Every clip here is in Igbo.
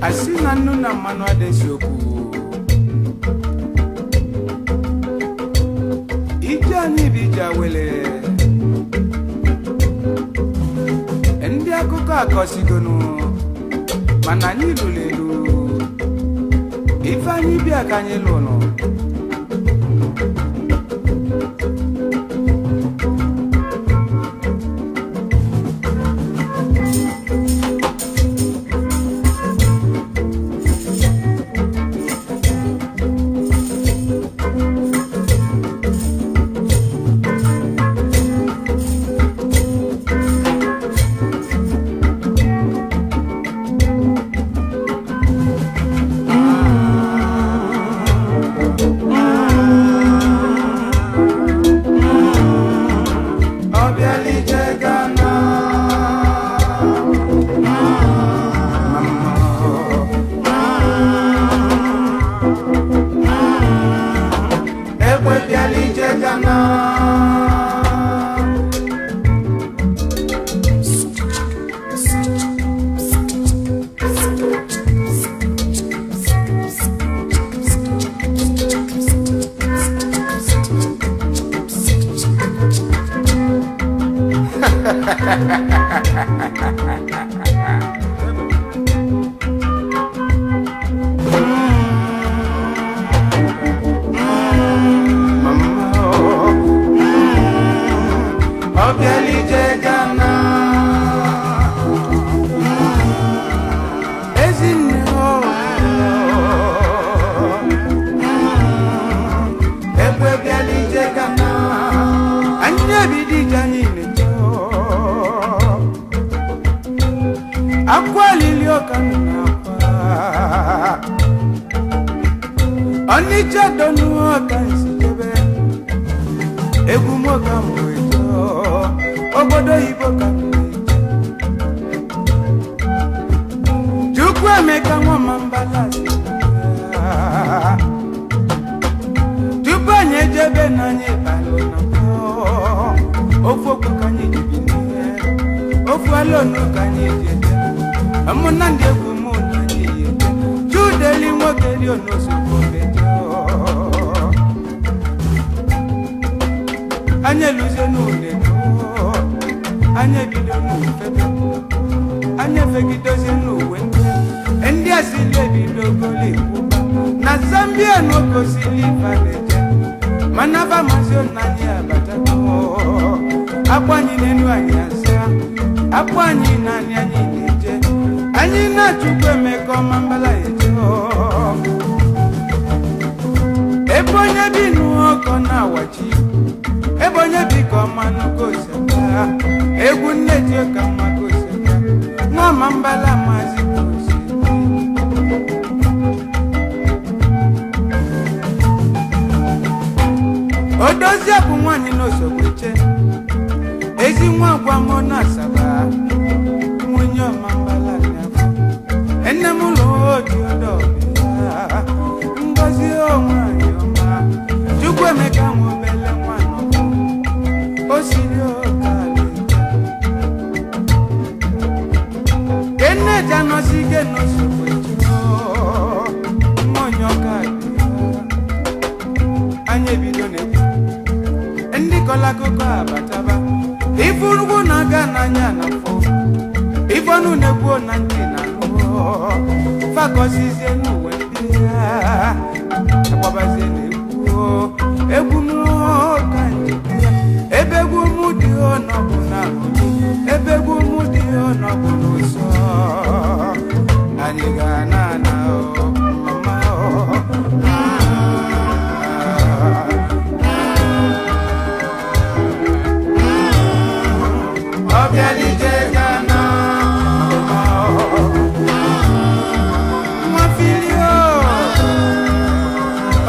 asina nuna manu adesioku ijani bija wele endi akụkọ akosigonu mana anyị lulelu ife anyị bịa ka anyị lụnụ Onitsha donu aka isijebe egwu moka mweto obodo Igbo ka Chukwu emeka nwa mambala Tupu anyị jebe na anyị balo na ofu okwu ka anyị jibine ofu alonu ka anyị jebe amuna ndị egwu mụ na anyị yete Judeli nwoke dị onosogbo Anya luze n'ule anya bido n'ufebe anya fegidoze n'uwe ndị asile bido gole na Zambia n'okosili faneje mana ba mazio nani abata akwani nenu anyị asa akwani nani anyị neje anyị na Chukwu emeka mambala yeje ebonye binu oko na wachi ebonye biko manu koseka egwu nneje ka makoseka nwa mambala mazi koseka odozi abu nwanyị n'osogweche ezi nwa gwa mo na saba nwunye mambala n'afọ enne m ụlọ odi odo ngozi onwanyị ọma Chukwu emeka nwobele Osiri okale Kene jano sige no sokwecho Monyoka Anye bidone Endi kola koko abataba Ifurugu naga nanya nafo Ifonu nebuo nanti nanuo Fakosize nuwe pia Akwabaze nebuo Ebunuo kanji Ebegu mudi ono kuna ebegu mudi ono kunuso anigana na mama Obiali jegana mafilio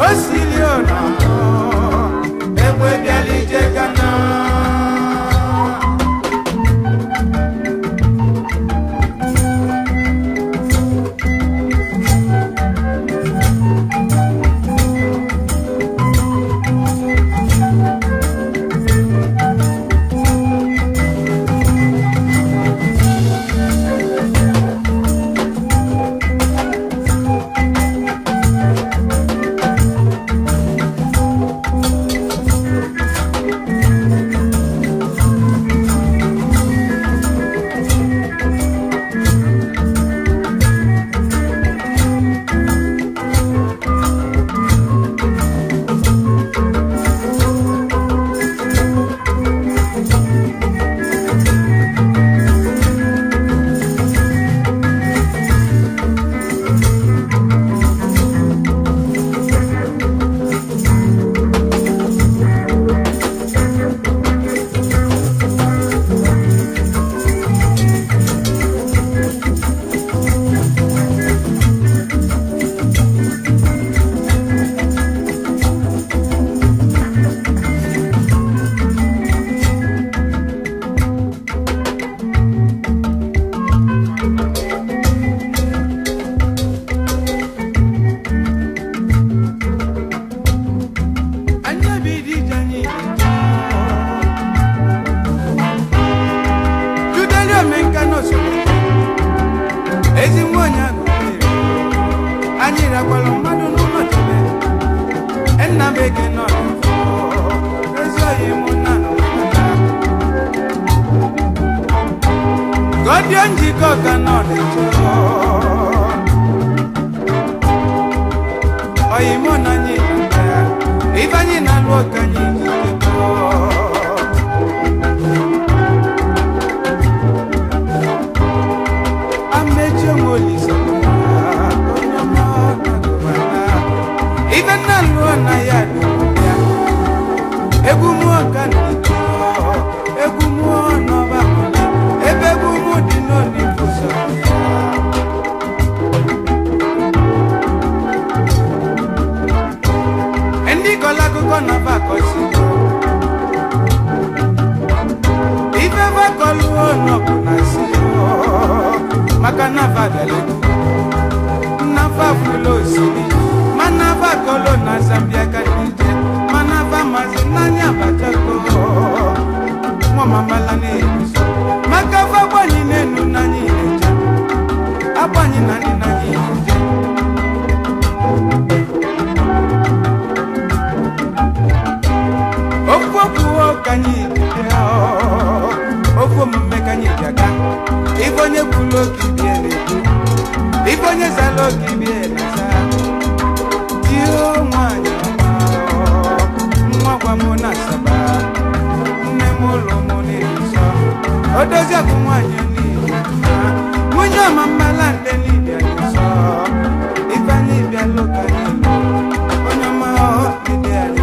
osilio na ebwebiali jegana Awka no de cho oyi mo na nyi na ifanyi na Awka nyi ko ameche ngoli so onyama even na lo na ya egumu kan egumu no ba ebe gumu di no ni fuso endi kola ko na ba ko si ife ba kolu no na si maka na ba dele na ba fulo si mana ba kolo na Zambia ka nije mana ba mazinanya batako mama malane maka fa kwani nenu nani neja abani nani nani neja ofo kuo kanyi dia ofo mmekanyi jaga ibonye kulo kibiele ibonye zalo kibiele sa dio mwanya mwa mona saba nemolo monisa odoja kumwanya ni munyo mamalande ni dia so ibani bia lokani onyama ni dia ni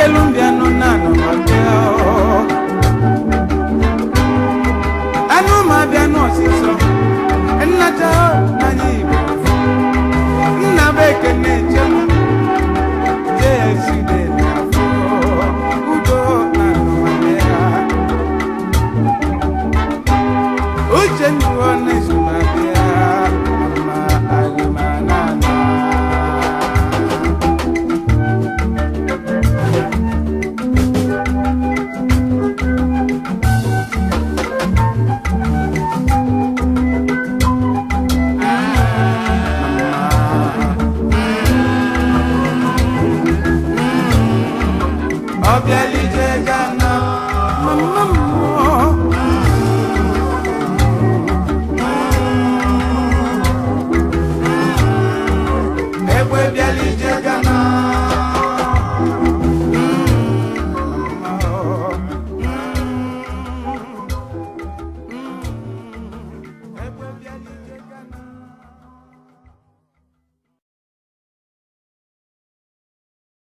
Lumbia no nano, Obialije Ghana, mama.